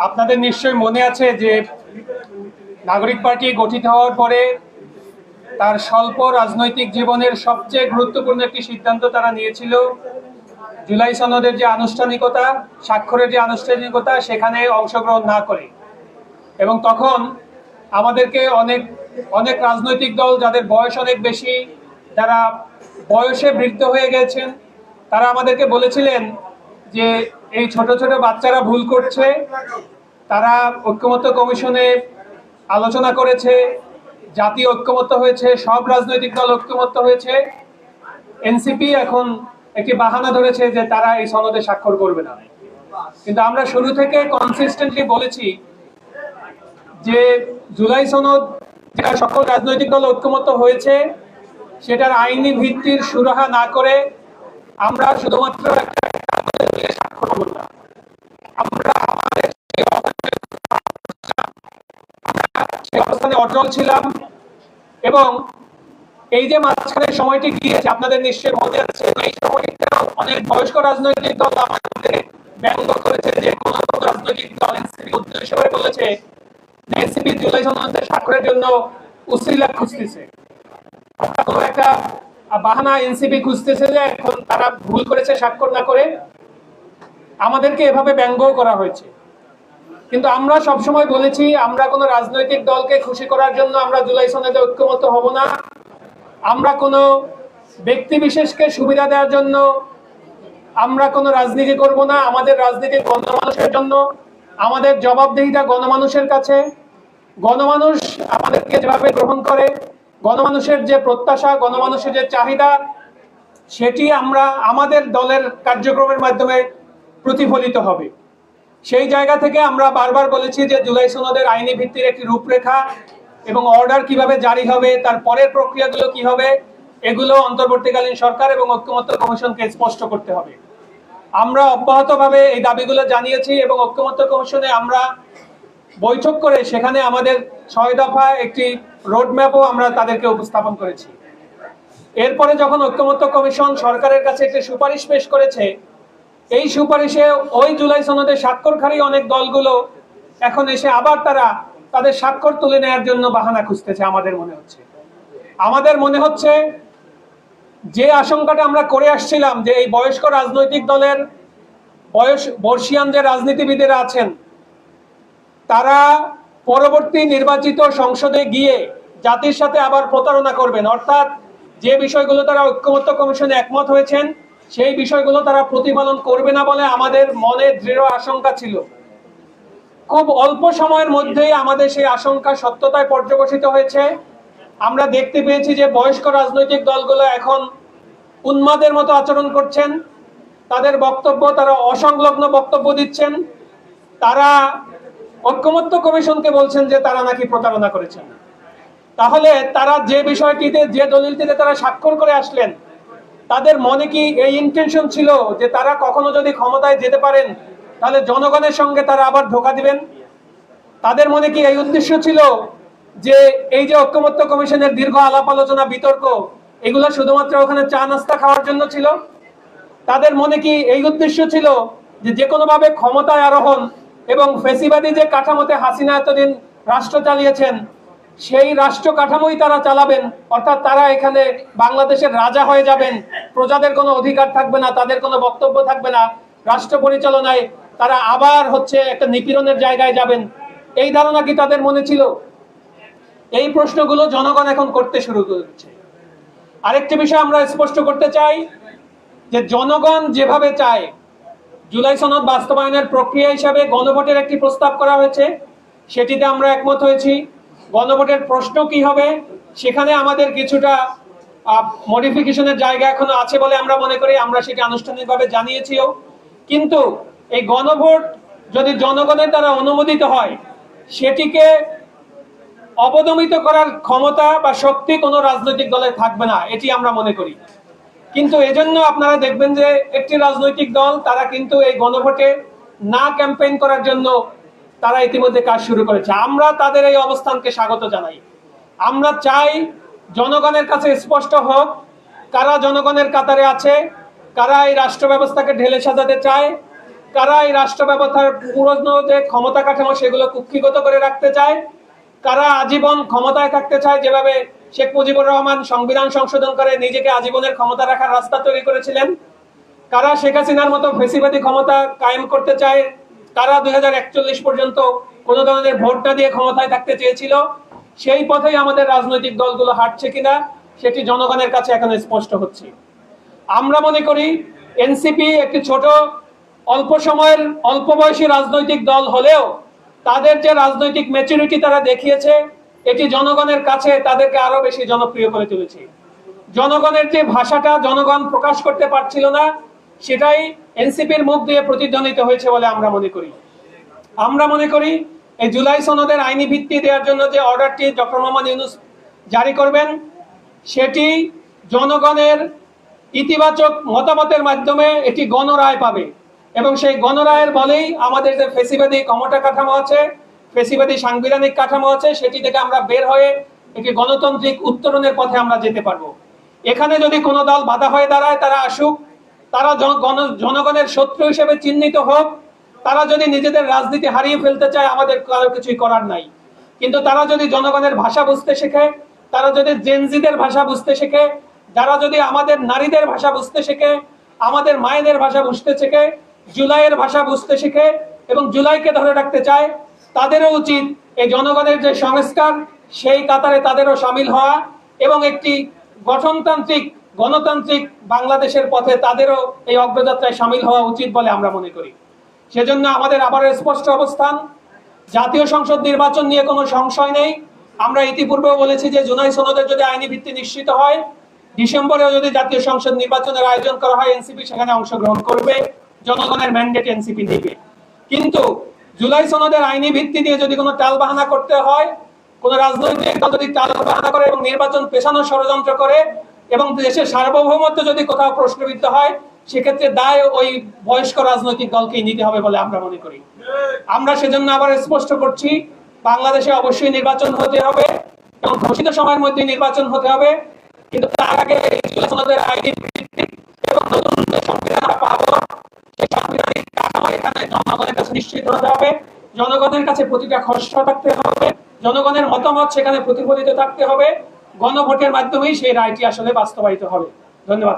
আপনাদের নিশ্চয়ই মনে আছে যে নাগরিক পার্টি গঠিত হওয়ার পরে তার স্বল্প রাজনৈতিক জীবনের সবচেয়ে গুরুত্বপূর্ণ একটি সিদ্ধান্ত তারা নিয়েছিল জুলাই সনদের যে আনুষ্ঠানিকতা, স্বাক্ষরের যে আনুষ্ঠানিকতা সেখানে অংশগ্রহণ না করে। এবং তখন আমাদেরকে অনেক অনেক রাজনৈতিক দল যাদের বয়স অনেক বেশি, যারা বয়সে বৃদ্ধ হয়ে গেছেন, তারা আমাদেরকে বলেছিলেন যে এই ছোট ছোট বাচ্চারা ভুল করছে, তারা ঐক্যমত্য কমিশনে আলোচনা করেছে, জাতীয় ঐক্যমত্য হয়েছে, সব রাজনৈতিক দল ঐক্যমত্য হয়েছে, এনসিপি এখন একটি বাহানা ধরেছে যে তারা এই সনদে স্বাক্ষর করবে না। কিন্তু আমরা শুরু থেকে কনসিস্টেন্টলি বলেছি যে জুলাই সনদ যেটা সকল রাজনৈতিক দল ঐক্যমত্য হয়েছে সেটার আইনি ভিত্তির সুরাহা না করে আমরা শুধুমাত্র স্বাক্ষর করব না। আমরা আমাদের অবস্থানে অটল ছিলাম। এবং এই যে মাঝখানে সময়টি গিয়েছে, আপনাদের নিশ্চয়ই মনে আছে, এই সময়টা অনেক বয়স্ক রাজনৈতিক দল আমাদের ব্যঙ্গ করেছে যে কোন রাজনৈতিক দল এনসিপি উদ্দেশ্য করে বলেছে যে এনসিপি জুলাই সনদে স্বাক্ষরের জন্য উসিলা খুঁজতেছে, কোনো একটা বাহানা এনসিপি খুঁজতেছে যে এখন তারা ভুল করেছে স্বাক্ষর না করে। আমাদেরকে এভাবে ব্যঙ্গ করা হয়েছে। কিন্তু আমরা সবসময় বলেছি আমরা কোনো রাজনৈতিক দলকে খুশি করার জন্য আমরা জুলাই সনদে ঐক্যমত্য হব না। আমরা কোনো ব্যক্তি বিশেষকে সুবিধা দেওয়ার জন্য আমরা কোনো রাজনীতি করব না। আমাদের রাজনীতি গণমানুষের জন্য, আমাদের জবাবদিহিতা গণমানুষের কাছে। গণমানুষ আমাদেরকে যেভাবে গ্রহণ করে, গণমানুষের যে প্রত্যাশা, গণমানুষের যে চাহিদা, সেটি আমরা আমাদের দলের কার্যক্রমের মাধ্যমে প্রতিফলিত হবে। সেই জায়গা থেকে আমরা বারবার বলেছি যে জুলাই সনদের আইনি ভিত্তির একটি রূপরেখা এবং অর্ডার কিভাবে জারি হবে, তার পরের প্রক্রিয়াগুলো কি হবে, এগুলো অন্তর্বর্তীকালীন সরকার এবং ঐক্যমত্য কমিশনকে স্পষ্ট করতে হবে। আমরা অব্যাহতভাবে এই দাবিগুলো জানিয়েছি এবং ঐক্যমত্য কমিশনে আমরা বৈঠক করে সেখানে আমাদের 6 দফা একটি রোডম্যাপও আমরা তাদেরকে উপস্থাপন করেছি। এরপরে যখন ঐক্যমত্য কমিশন সরকারের কাছে একটি সুপারিশ পেশ করেছে, এই সুপারিশে ওই জুলাই সনদে স্বাক্ষরকারী অনেক দলগুলো এখন এসে আবার তারা তাদের স্বাক্ষর তুলে নেওয়ার জন্য বাহানা খুঁজতেছে। আমাদের মনে হচ্ছে যে আশঙ্কাটা আমরা করে আসছিলাম যে এই বয়স্ক রাজনৈতিক দলের বর্ষিয়ান যে রাজনীতিবিদেরা আছেন, তারা পরবর্তী নির্বাচিত সংসদে গিয়ে জাতির সাথে আবার প্রতারণা করবেন। অর্থাৎ যে বিষয়গুলো তারা ঐক্যমত্য কমিশনে একমত হয়েছেন সেই বিষয়গুলো তারা প্রতিপালন করবে না বলে আমাদের মনে দৃঢ় আশঙ্কা ছিল। খুব অল্প সময়ের মধ্যেই আমাদের সেই আশঙ্কা সত্যতায় পর্যবসিত হয়েছে। আমরা দেখতে পেয়েছি যে বয়স্ক রাজনৈতিক দলগুলো এখন উন্মাদের মতো আচরণ করছেন। তাদের বক্তব্য, তারা অসংলগ্ন বক্তব্য দিচ্ছেন। তারা ঐক্যমত্য কমিশনকে বলছেন যে তারা নাকি প্রতারণা করেছেন। তাহলে তারা যে বিষয়টিতে, যে দলিলটিতে তারা স্বাক্ষর করে আসলেন, তাদের মনে কি এই ইন্টেনশন ছিল যে তারা কখনো যদি ক্ষমতায় যেতে পারেন তাহলে জনগণের সঙ্গে তারা আবার ধোঁকা দিবেন? তাদের মনে কি এই উদ্দেশ্য ছিল যে এই যে ঐক্যমত্য কমিশনের দীর্ঘ আলাপ আলোচনা, বিতর্ক, এগুলো শুধুমাত্র ওখানে চা নাস্তা খাওয়ার জন্য ছিল? তাদের মনে কি এই উদ্দেশ্য ছিল যে কোনো ভাবে ক্ষমতায় আরোহণ এবং ফ্যাসিবাদী যে কাঠামোতে হাসিনা এতদিন রাষ্ট্র চালিয়েছেন সেই রাষ্ট্র কাঠামোই তারা চালাবেন? অর্থাৎ তারা এখানে বাংলাদেশের রাজা হয়ে যাবেন, প্রজাদের কোনো অধিকার থাকবে না, তাদের কোনো বক্তব্য থাকবে না, রাষ্ট্র পরিচালনায় তারা আবার একটা নিপীড়নের জায়গায় যাবেন? এই ধারণা কি তাদের মনে ছিল? এই প্রশ্নগুলো জনগণ এখন করতে শুরু করেছে। আরেকটি বিষয় আমরা স্পষ্ট করতে চাই যে জনগণ যেভাবে চায়, জুলাই সনদ বাস্তবায়নের প্রক্রিয়া হিসাবে গণভোটের একটি প্রস্তাব করা হয়েছে, সেটিতে আমরা একমত হয়েছি। গণভোটের প্রশ্ন কি হবে সেখানে আমাদের কিছুটা মডিফিকেশনের জায়গা এখনো আছে বলে আমরা মনে করি। আমরা সেটি আনুষ্ঠানিকভাবে জানিয়েছিও। কিন্তু এই গণভোট যদি জনগণের দ্বারা অনুমোদিত হয়, সেটিকে অবদমিত করার ক্ষমতা বা শক্তি কোনো রাজনৈতিক দলের থাকবে না, এটি আমরা মনে করি। কিন্তু এজন্য আপনারা দেখবেন যে একটি রাজনৈতিক দল তারা কিন্তু এই গণভোটে না ক্যাম্পেইন করার জন্য তারা ইতিমধ্যে কাজ শুরু করেছে। আমরা তাদের এই অবস্থানকে স্বাগত জানাই। আমরা চাই জনগণের কাছে স্পষ্ট হোক কারা জনগণের কাতারে আছে, কারা এই রাষ্ট্র ব্যবস্থাকে ঢেলে সাজাতে চায়, কারা এই রাষ্ট্র ব্যবস্থার পুরনো যে ক্ষমতা কাঠামো সেগুলো কুক্ষিগত করে রাখতে চায়, কারা আজীবন ক্ষমতায় থাকতে চায়, যেভাবে শেখ মুজিবুর রহমান সংবিধান সংশোধন করে নিজেকে আজীবনের ক্ষমতা রাখার রাস্তা তৈরি করেছিলেন, কারা শেখ হাসিনার মতো ফেসিবাদী ক্ষমতা কায়েম করতে চায়, কারা 2041 পর্যন্ত কোনো ধরনের ভোট না দিয়ে ক্ষমতায় থাকতে চেয়েছিল, সেই পথেই আমাদের রাজনৈতিক দলগুলো হাঁটছে কিনা সেটি জনগণের কাছে এখন স্পষ্ট হচ্ছে। আমরা মনে করি এনসিপি একটি ছোট অল্প সময়ের অল্প বয়সী রাজনৈতিক দল হলেও তাদের যে রাজনৈতিক ম্যাচুরিটি তারা দেখিয়েছে এটি জনগণের কাছে তাদেরকে আরো বেশি জনপ্রিয় করে তুলেছে। জনগণের যে ভাষাটা জনগণ প্রকাশ করতে পারছিল না সেটাই এনসিপির মুখ দিয়ে প্রতিধ্বনিত হয়েছে বলে আমরা মনে করি। আমরা মনে করি এই জুলাই সনদের আইনি ভিত্তি দেওয়ার জন্য যে অর্ডারটি ডক্টর মোহাম্মদ ইউনূস জারি করবেন সেটি জনগণের ইতিবাচক মতামতের মাধ্যমে এটি গণরায় পাবে এবং সেই গণরায়ের বলেই আমাদের যে ফেসিবাদী ক্ষমতা কাঠামো আছে, ফেসিবাদী সাংবিধানিক কাঠামো আছে, সেটি থেকে আমরা বের হয়ে একটি গণতান্ত্রিক উত্তরণের পথে আমরা যেতে পারবো। এখানে যদি কোনো দল বাধা হয়ে দাঁড়ায় তারা আসুক, তারা জনগণের শত্রু হিসেবে চিহ্নিত হোক, তারা যদি নিজেদের রাজনীতি হারিয়ে ফেলতে চায় আমাদের কারো কিছুই করার নাই। কিন্তু তারা যদি জনগণের ভাষা বুঝতে শেখে, তারা যদি জেনজিদের ভাষা বুঝতে শেখে, যারা যদি আমাদের নারীদের ভাষা বুঝতে শেখে, আমাদের মায়েদের ভাষা বুঝতে শেখে, জুলাইয়ের ভাষা বুঝতে শেখে এবং জুলাইকে ধরে রাখতে চায়, তাদেরও উচিত এই জনগণের যে সংস্কার সেই কাতারে তাদেরও সামিল হওয়া এবং একটি গণতান্ত্রিক বাংলাদেশের পথে তাদেরও এই অগ্রযাত্রায় সামিল হওয়া উচিত বলে আমরা মনে করি। সেজন্য আমাদের আবার স্পষ্ট অবস্থান, জাতীয় সংসদ নির্বাচন নিয়ে কোনো সংশয় নেই। আমরা ইতিপূর্বেও বলেছি যে জুলাই সনদের যদি আইনি ভিত্তি নিশ্চিত হয়, ডিসেম্বরেও যদি জাতীয় সংসদ নির্বাচনের আয়োজন করা হয় এনসিপি সেখানে অংশগ্রহণ করবে, জনগণের ম্যান্ডেট এনসিপি নেবে। কিন্তু জুলাই সনদের আইনি ভিত্তি দিয়ে যদি কোনো টালবাহানা করতে হয়, কোনো রাজনৈতিক দল যদি টালবাহানা করে এবং নির্বাচন পেছানোর ষড়যন্ত্র করে এবং দেশের সার্বভৌমত্ব যদি কোথাও প্রশ্নবিদ্ধ হয়, সেক্ষেত্রে দায় ওই বয়স্ক রাজনৈতিক দলকেই নিতে হবে বলে আমরা মনে করি। আমরা সেজন্য আবার স্পষ্ট করছি, বাংলাদেশে অবশ্যই নির্বাচন হতে হবে এবং ঘোষিত সময়ের মধ্যে নির্বাচন হতে হবে, কিন্তু তার আগে আইনি ভিত্তি এবং নতুন সংবিধান পাবো সেই সাংবিধানিক কাঠামো এখানে জনগণের কাছে নিশ্চিত হতে হবে, জনগণের কাছে প্রতিটা খসড়া থাকতে হবে, জনগণের মতামত সেখানে প্রতিফলিত থাকতে হবে, গণভোটের মাধ্যমেই সেই রায়টি আসলে বাস্তবায়িত হবে। ধন্যবাদ।